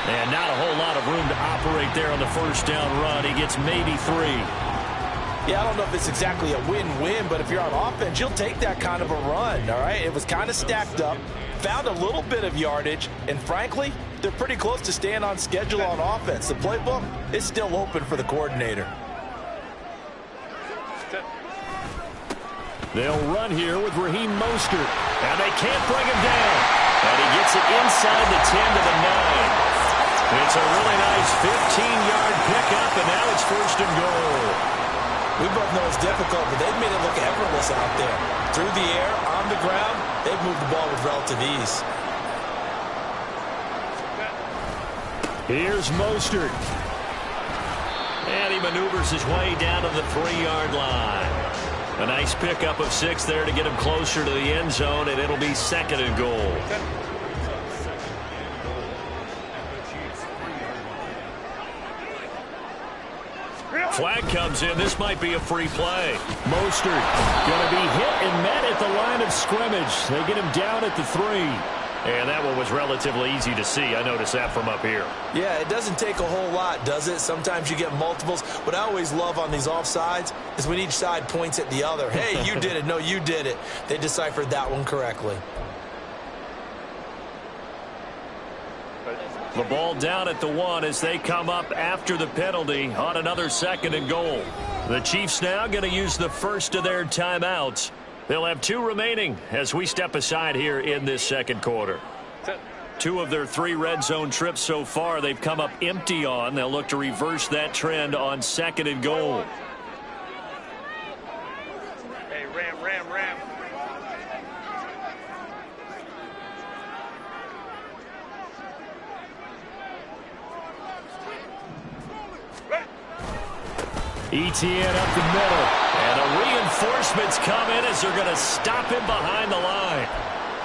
And not a whole lot of room to operate there on the first down run. He gets maybe 3. Yeah, I don't know if it's exactly a win-win, but if you're on offense, you'll take that kind of a run, all right? It was kind of stacked up, found a little bit of yardage, and frankly, they're pretty close to staying on schedule on offense. The playbook is still open for the coordinator. They'll run here with Raheem Mostert, and they can't bring him down. And he gets it inside the 10 to the 9. It's a really nice 15-yard pickup, and now it's 1st and goal. We both know it's difficult, but they've made it look effortless out there. Through the air, on the ground, they've moved the ball with relative ease. Here's Mostert. And he maneuvers his way down to the 3-yard line. A nice pickup of 6 there to get him closer to the end zone, and it'll be 2nd and goal. Flag comes in. This might be a free play. Mostert going to be hit and met at the line of scrimmage. They get him down at the 3. And that one was relatively easy to see. I noticed that from up here. Yeah, it doesn't take a whole lot, does it? Sometimes you get multiples. What I always love on these offsides is when each side points at the other. Hey, you did it. No, you did it. They deciphered that one correctly. The ball down at the 1 as they come up after the penalty on another 2nd and goal. The Chiefs now going to use the first of their timeouts. They'll have 2 remaining as we step aside here in this second quarter. 2 of their 3 red zone trips so far they've come up empty on. They'll look to reverse that trend on 2nd and goal. Hey, Ram. Etienne up the middle. And a reinforcement's come in as they're going to stop him behind the line.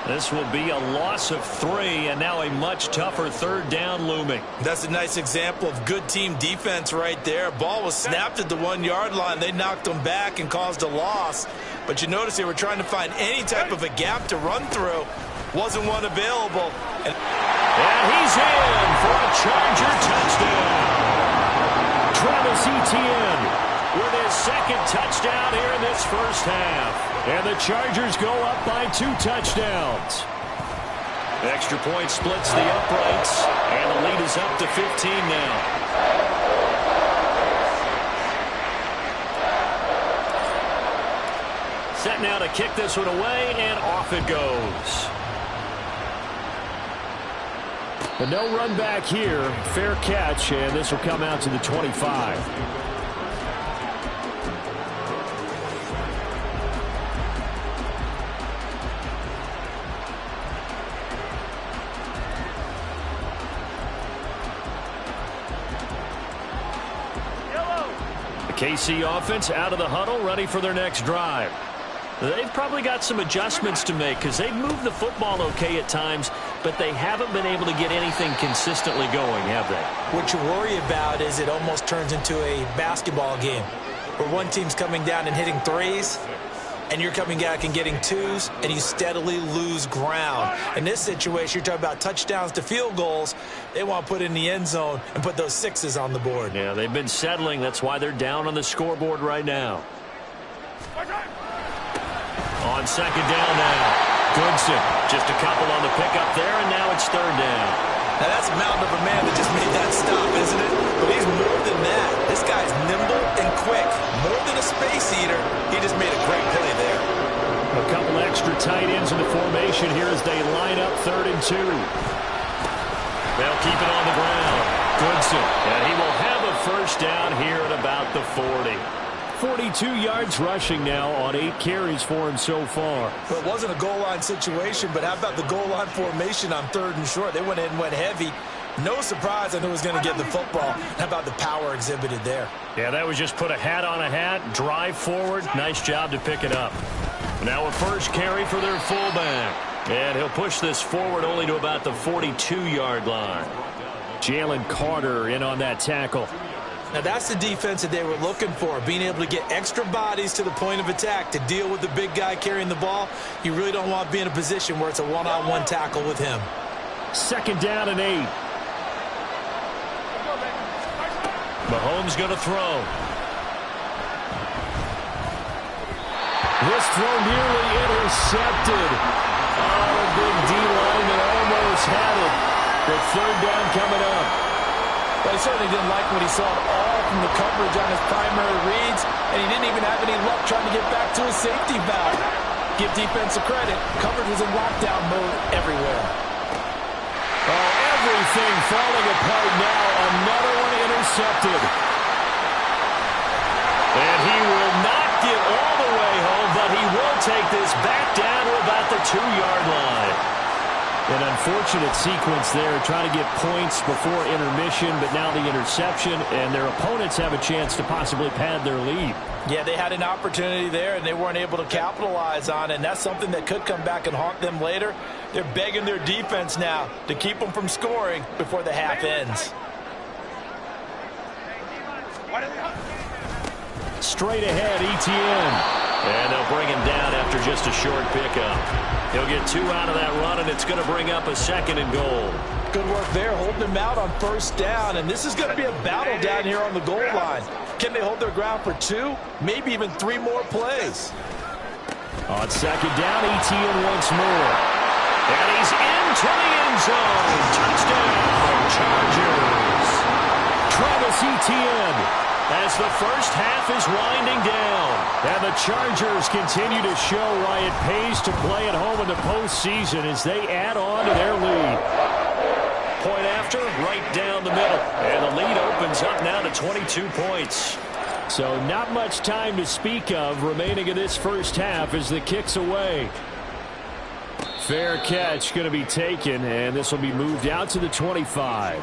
This will be a loss of 3, and now a much tougher 3rd down looming. That's a nice example of good team defense right there. Ball was snapped at the 1-yard line. They knocked him back and caused a loss. But you notice they were trying to find any type of a gap to run through. Wasn't one available. And he's in for a Charger touchdown. Travis Etienne with his 2nd touchdown here in this first half. And the Chargers go up by 2 touchdowns. Extra point splits the uprights, and the lead is up to 15 now. Set now to kick this one away, and off it goes. But no run back here. Fair catch, and this will come out to the 25. KC offense out of the huddle, ready for their next drive. They've probably got some adjustments to make because they've moved the football okay at times, but they haven't been able to get anything consistently going, have they? What you worry about is it almost turns into a basketball game where one team's coming down and hitting threes, and you're coming back and getting twos, and you steadily lose ground. In this situation, you're talking about touchdowns to field goals. They want to put in the end zone and put those sixes on the board. Yeah, they've been settling. That's why they're down on the scoreboard right now. On second down now. Goodson, just a couple on the pickup there, and now it's third down. Now that's a mountain of a man that just made that stop, isn't it? But he's more than that. This guy's nimble and quick. More than a space eater. He just made a great play there. A couple extra tight ends in the formation here as they line up 3rd and 2. They'll keep it on the ground. Goodson, and he will have a first down here at about the 40. 42 yards rushing now on 8 carries for him so far. Well, it wasn't a goal line situation, but how about the goal line formation on 3rd and short? They went in and went heavy. No surprise I knew he was going to get the football. How about the power exhibited there? Yeah, that was just put a hat on a hat, drive forward. Nice job to pick it up. Now a first carry for their fullback. And he'll push this forward only to about the 42-yard line. Jalen Carter in on that tackle. Now that's the defense that they were looking for, being able to get extra bodies to the point of attack to deal with the big guy carrying the ball. You really don't want to be in a position where it's a one-on-one tackle with him. Second down and 8. Mahomes going to throw. This throw nearly intercepted. Oh, a big D-lineman almost had it. The third down coming up. But he certainly didn't like what he saw at all from the coverage on his primary reads, and he didn't even have any luck trying to get back to his safety valve. Give defensive credit. Coverage was in lockdown mode everywhere. Oh, everything falling apart now. Another one intercepted. And he will not get all the way home, but he will take this back down to about the 2-yard line. An unfortunate sequence there, trying to get points before intermission, but now the interception, and their opponents have a chance to possibly pad their lead. Yeah, they had an opportunity there, and they weren't able to capitalize on it, and that's something that could come back and haunt them later. They're begging their defense now to keep them from scoring before the half ends. Straight ahead, Etienne. And they'll bring him down after just a short pickup. He'll get 2 out of that run, and it's going to bring up a 2nd and goal. Good work there, holding him out on first down, and this is going to be a battle down here on the goal line. Can they hold their ground for 2, maybe even 3 more plays? On second down, Etienne once more. And he's into the end zone. Touchdown, Chargers. Travis Etienne, as the first half is winding down. And the Chargers continue to show why it pays to play at home in the postseason as they add on to their lead. Point after, right down the middle. And the lead opens up now to 22 points. So not much time to speak of remaining in this first half as the kick's away. Fair catch going to be taken, and this will be moved out to the 25.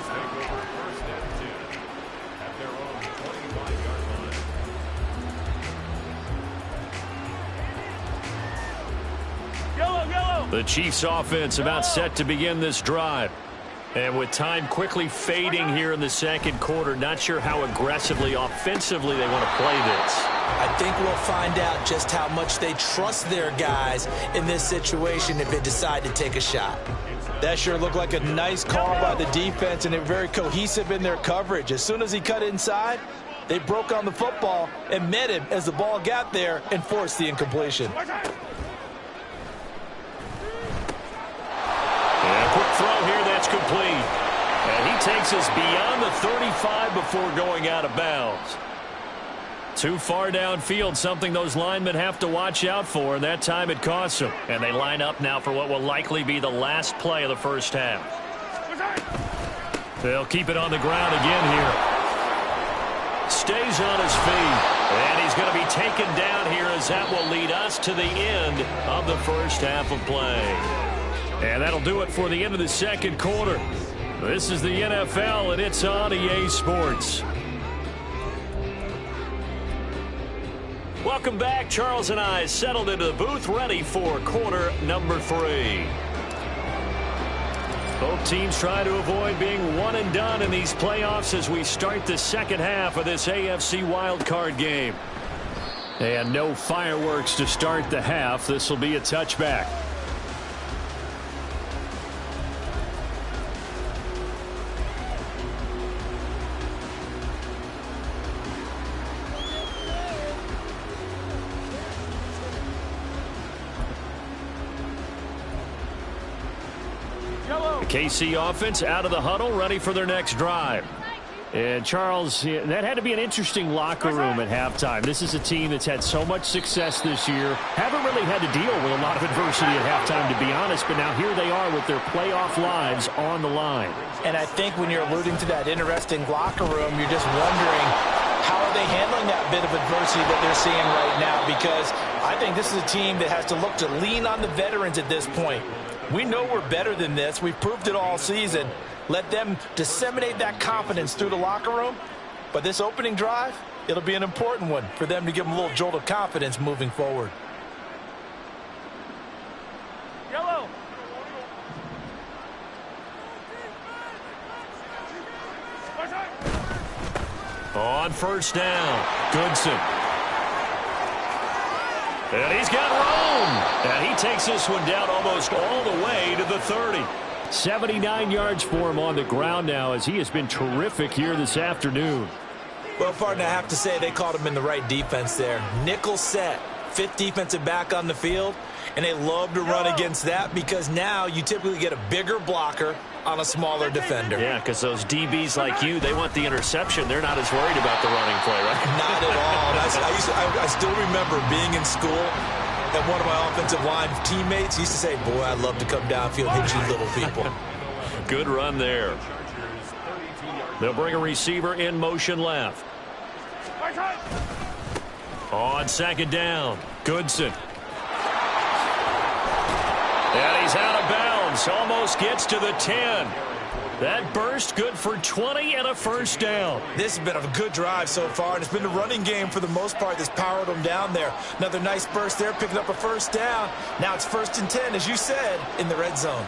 The Chiefs offense about set to begin this drive. And with time quickly fading here in the second quarter, not sure how aggressively, offensively they want to play this. I think we'll find out just how much they trust their guys in this situation if they decide to take a shot. That sure looked like a nice call by the defense, and they're very cohesive in their coverage. As soon as he cut inside, they broke on the football and met him as the ball got there and forced the incompletion. And a quick throw here, that's complete. And he takes us beyond the 35 before going out of bounds. Too far downfield, something those linemen have to watch out for, and that time it costs them. And they line up now for what will likely be the last play of the first half. They'll keep it on the ground again here. Stays on his feet, and he's going to be taken down here as that will lead us to the end of the first half of play. And that'll do it for the end of the second quarter. This is the NFL, and it's on EA Sports. Welcome back. Charles and I settled into the booth, ready for quarter number 3. Both teams try to avoid being one and done in these playoffs as we start the second half of this AFC wildcard game. And no fireworks to start the half. This will be a touchback. KC offense out of the huddle, ready for their next drive. And Charles, that had to be an interesting locker room at halftime. This is a team that's had so much success this year. Haven't really had to deal with a lot of adversity at halftime, to be honest. But now here they are with their playoff lives on the line. And I think when you're alluding to that interesting locker room, you're just wondering how are they handling that bit of adversity that they're seeing right now? Because I think this is a team that has to look to lean on the veterans at this point. We know we're better than this. We've proved it all season. Let them disseminate that confidence through the locker room. But this opening drive, it'll be an important one for them to give them a little jolt of confidence moving forward. Yellow. On first down, Goodson. And he's got room. And he takes this one down almost all the way to the 30. 79 yards for him on the ground now as he has been terrific here this afternoon. Well, partner, I have to say they caught him in the right defense there. Nickel set, 5th defensive back on the field, and they love to run against that because now you typically get a bigger blocker on a smaller defender. Yeah, because those DBs like you, they want the interception. They're not as worried about the running play, right? Not at all. I still remember being in school, and one of my offensive line teammates used to say, boy, I'd love to come downfield and hit you little people. Good run there. They'll bring a receiver in motion left. On second down, Goodson. And he's out of bounds. Almost gets to the 10. That burst good for 20 and a first down. This has been a good drive so far, and it's been the running game for the most part that's powered them down there. Another nice burst there, picking up a first down. Now it's 1st and 10, as you said, in the red zone.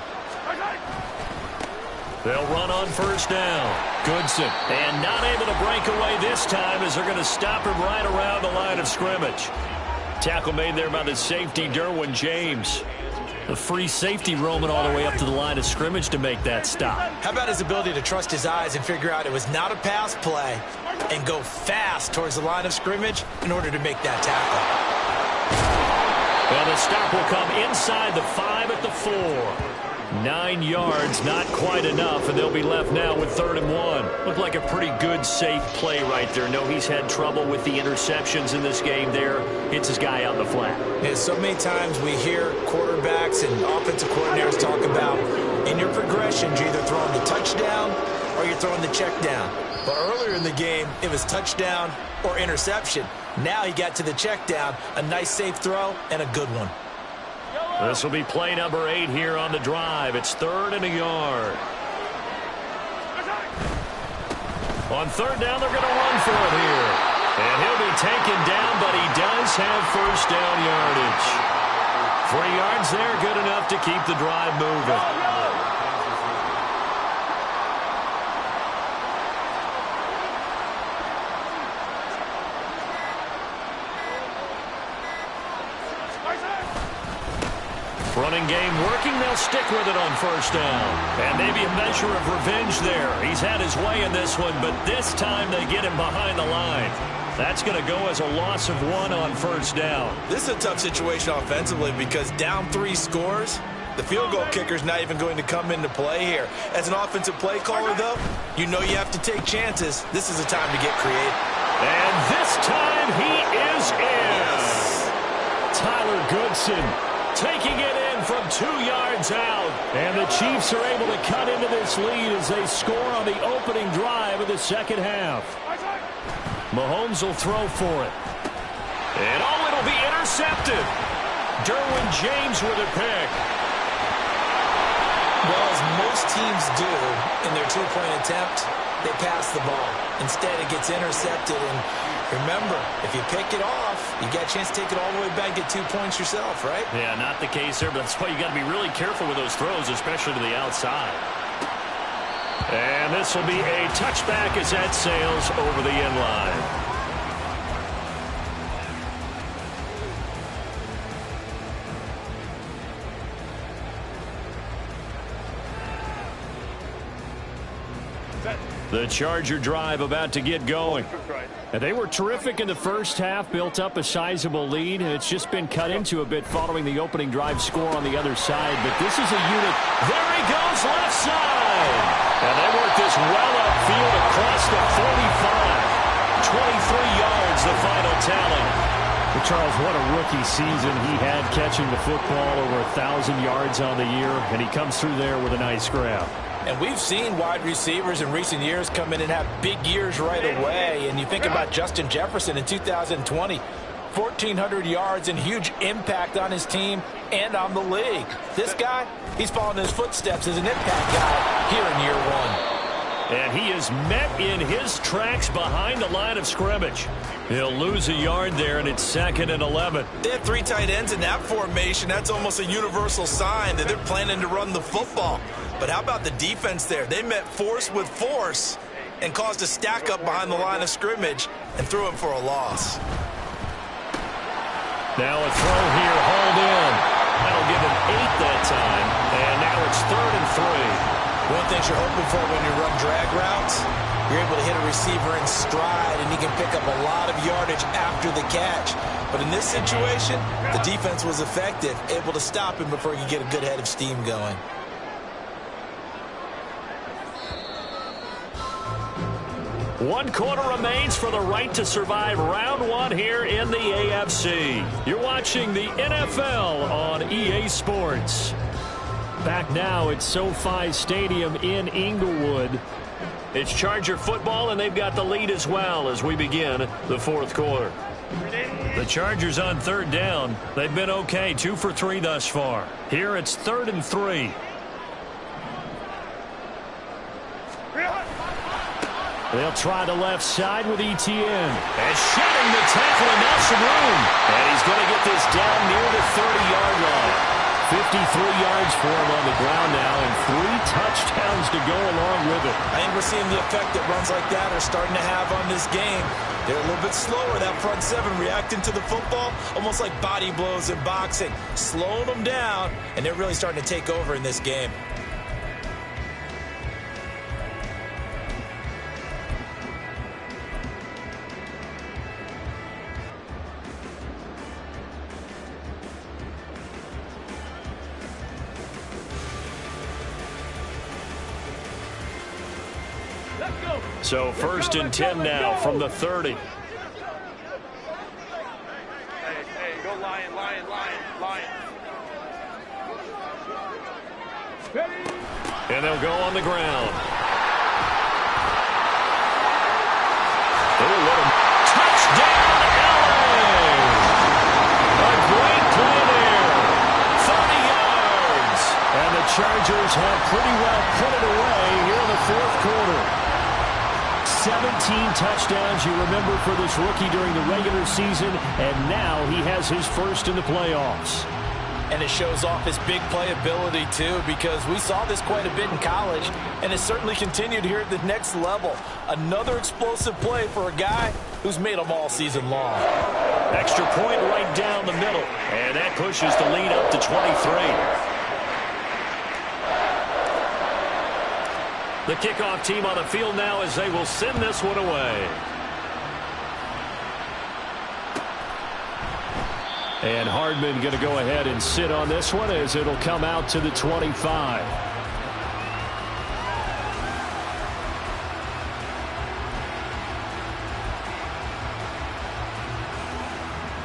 They'll run on first down. Goodson. And not able to break away this time as they're going to stop him right around the line of scrimmage. Tackle made there by the safety, Derwin James. The free safety roaming all the way up to the line of scrimmage to make that stop. How about his ability to trust his eyes and figure out it was not a pass play and go fast towards the line of scrimmage in order to make that tackle. Well, the stop will come inside the 5 at the 4. 9 yards, not quite enough, and they'll be left now with 3rd and 1. Looked like a pretty good, safe play right there. No, he's had trouble with the interceptions in this game there. Hits his guy out in the flat. Yeah, so many times we hear quarterbacks and offensive coordinators talk about in your progressions, you're either throwing the touchdown or you're throwing the check down. But earlier in the game, it was touchdown or interception. Now he got to the check down, a nice safe throw, and a good one. This will be play number 8 here on the drive. It's 3rd and a yard. On 3rd down, they're going to run for it here. And he'll be taken down, but he does have first down yardage. 3 yards there, good enough to keep the drive moving. Running game working, they'll stick with it on first down. And maybe a measure of revenge there. He's had his way in this one, but this time they get him behind the line. That's going to go as a loss of 1 on first down. This is a tough situation offensively because down 3 scores, the field goal kicker's not even going to come into play here. As an offensive play caller, though, you know you have to take chances. This is a time to get creative. And this time he is in. Yes. Tyler Goodson taking it in from 2 yards out. And the Chiefs are able to cut into this lead as they score on the opening drive of the second half. Mahomes will throw for it. And it'll be intercepted. Derwin James with a pick. Well, as most teams do in their two-point attempt, they pass the ball. Instead, it gets intercepted. And remember, if you pick it off, you got a chance to take it all the way back, get 2 points yourself, right? Yeah, not the case there, but that's why you got to be really careful with those throws, especially to the outside. And this will be a touchback as that sails over the end line. The Charger drive about to get going. And they were terrific in the first half, built up a sizable lead. It's just been cut into a bit following the opening drive score on the other side. But this is a unit. There he goes, left side. And they work this well upfield across the 45. 23 yards, the final tally. Well, Charles, what a rookie season he had catching the football, over 1,000 yards on the year. And he comes through there with a nice grab. And we've seen wide receivers in recent years come in and have big years right away. And you think about Justin Jefferson in 2020, 1,400 yards and huge impact on his team and on the league. This guy, he's following his footsteps as an impact guy here in year one. And he is met in his tracks behind the line of scrimmage. He'll lose a yard there, and it's 2nd and 11. They have 3 tight ends in that formation. That's almost a universal sign that they're planning to run the football. But how about the defense there? They met force with force and caused a stack up behind the line of scrimmage and threw him for a loss. Now a throw here, hauled in. That'll give him 8 that time. And now it's 3rd and 3. One of the things you're hoping for when you run drag routes, you're able to hit a receiver in stride, and he can pick up a lot of yardage after the catch. But in this situation, the defense was effective, able to stop him before he could get a good head of steam going. One quarter remains for the right to survive round 1 here in the AFC. You're watching the NFL on EA Sports. Back now at SoFi Stadium in Inglewood. It's Charger football, and they've got the lead as well as we begin the 4th quarter. The Chargers on 3rd down. They've been okay, 2 for 3 thus far. Here it's 3rd and 3. They'll try the left side with Etienne. And shedding the tackle, and now some room. And he's going to get this down near the 30-yard line. 53 yards for him on the ground now, and 3 touchdowns to go along with it. I think we're seeing the effect that runs like that are starting to have on this game. They're a little bit slower, that front 7, reacting to the football, almost like body blows in boxing, slowing them down, and they're really starting to take over in this game. So 1st and 10 now from the 30. Hey, go Lion, Lion, Lion, Lion. And they'll go on the ground. Oh, what a touchdown, LA! A great play there. 30 yards. And the Chargers have pretty well put it away here in the 4th quarter. 17 touchdowns, you remember, for this rookie during the regular season, and now he has his first in the playoffs. And it shows off his big playability, too, because we saw this quite a bit in college, and it's certainly continued here at the next level. Another explosive play for a guy who's made them all season long. Extra point right down the middle, and that pushes the lead up to 23. The kickoff team on the field now as they will send this one away. And Hardman going to go ahead and sit on this one as it'll come out to the 25.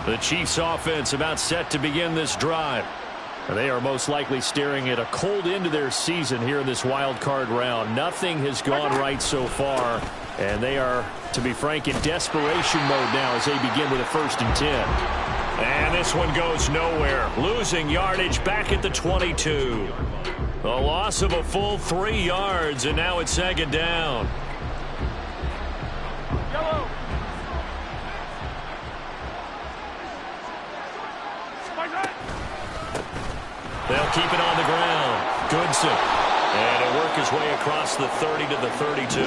The Chiefs offense about set to begin this drive. They are most likely staring at a cold end to their season here in this wild card round. Nothing has gone right so far, and they are, to be frank, in desperation mode now as they begin with a 1st and 10. And this one goes nowhere. Losing yardage back at the 22. A lot Loss of a full 3 yards, and now it's second down. Yellow. They'll keep it on the ground. Goodson. And he'll work his way across the 30 to the 32.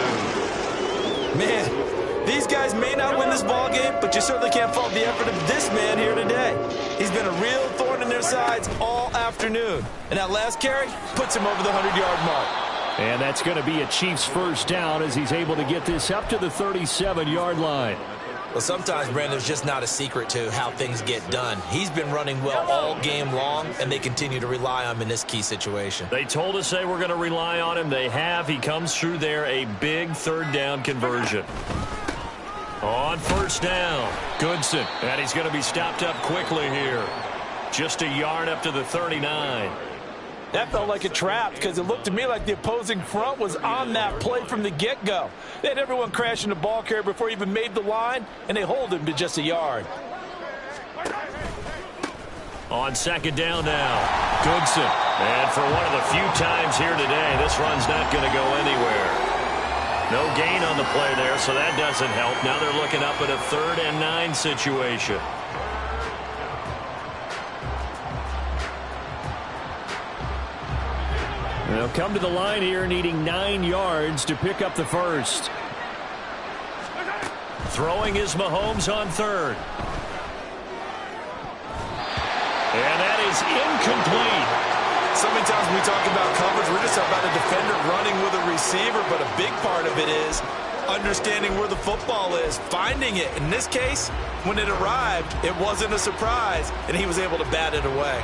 Man, these guys may not win this ball game, but you certainly can't fault the effort of this man here today. He's been a real thorn in their sides all afternoon. And that last carry puts him over the 100-yard mark. And that's going to be a Chiefs first down as he's able to get this up to the 37-yard line. Well, sometimes, Brandon, there's just not a secret to how things get done. He's been running well all game long, and they continue to rely on him in this key situation. They told us they were going to rely on him. They have. He comes through there, a big third down conversion. On first down, Goodson. And he's going to be stopped up quickly here. Just a yard up to the 39. That felt like a trap because it looked to me like the opposing front was on that play from the get-go. They had everyone crashing the ball carrier before he even made the line, and they hold him to just a yard. On second down now, Goodson. And for one of the few times here today, this run's not going to go anywhere. No gain on the play there, so that doesn't help. Now they're looking up at a 3rd and 9 situation. They'll come to the line here needing 9 yards to pick up the first. Throwing is Mahomes on 3rd. And that is incomplete. So many times when we talk about coverage, we're just about a defender running with a receiver, but a big part of it is understanding where the football is, finding it. In this case, when it arrived, it wasn't a surprise, and he was able to bat it away.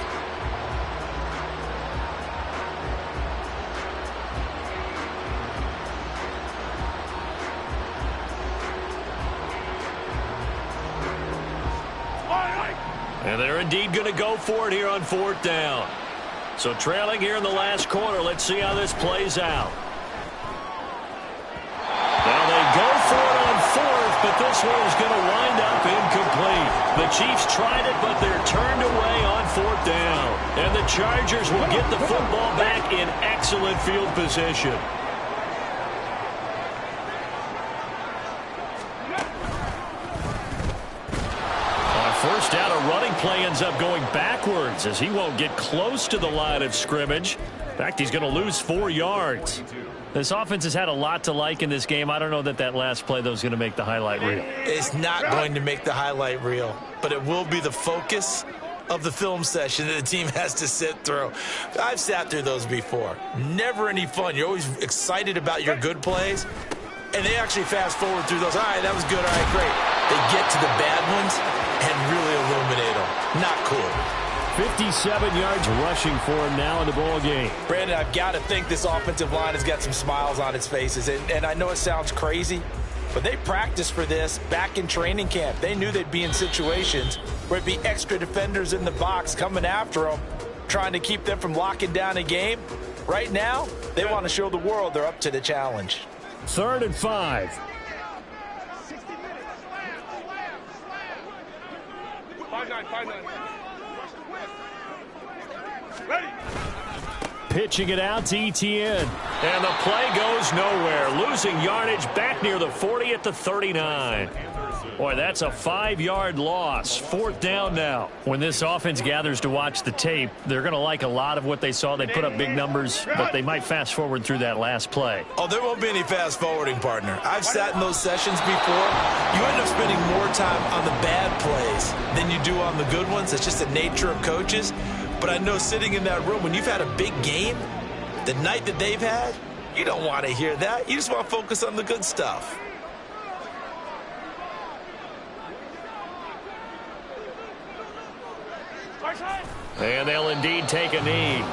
And they're indeed going to go for it here on 4th down. So trailing here in the last quarter. Let's see how this plays out. Now they go for it on 4th, but this one is going to wind up incomplete. The Chiefs tried it, but they're turned away on 4th down. And the Chargers will get the football back in excellent field position. First down, a running play ends up going backwards as he won't get close to the line of scrimmage. In fact, he's going to lose 4 yards. This offense has had a lot to like in this game. I don't know that last play, though, is going to make the highlight reel. It's not going to make the highlight reel, but it will be the focus of the film session that the team has to sit through. I've sat through those before. Never any fun. You're always excited about your good plays, and they actually fast forward through those. All right, that was good. All right, great. They get to the bad ones and really illuminate them. Not cool. 57 yards rushing for him now in the ball game. Brandon, I've got to think this offensive line has got some smiles on its faces. And I know it sounds crazy, but they practiced for this back in training camp. They knew they'd be in situations where it'd be extra defenders in the box coming after them, trying to keep them from locking down a game. Right now, they want to show the world they're up to the challenge. 3rd and 5. Pitching it out to Etienne. And the play goes nowhere. Losing yardage back near the 40 at the 39. Boy, that's a 5-yard loss. 4th down now. When this offense gathers to watch the tape, they're going to like a lot of what they saw. They put up big numbers, but they might fast forward through that last play. Oh, there won't be any fast forwarding, partner. I've sat in those sessions before. You end up spending more time on the bad plays than you do on the good ones. It's just the nature of coaches. But I know sitting in that room, when you've had a big game, the night that they've had, you don't want to hear that. You just want to focus on the good stuff. And they'll indeed take a knee.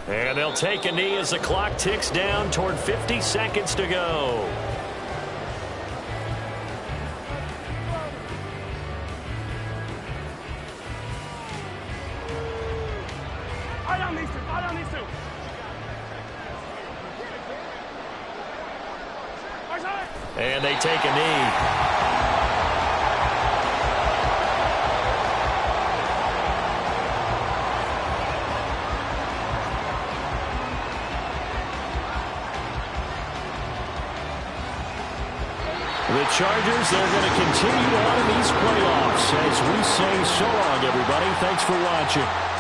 And they'll take a knee as the clock ticks down toward 50 seconds to go. And they take a knee. The Chargers, they're going to continue on in these playoffs as we say so long, everybody. Thanks for watching.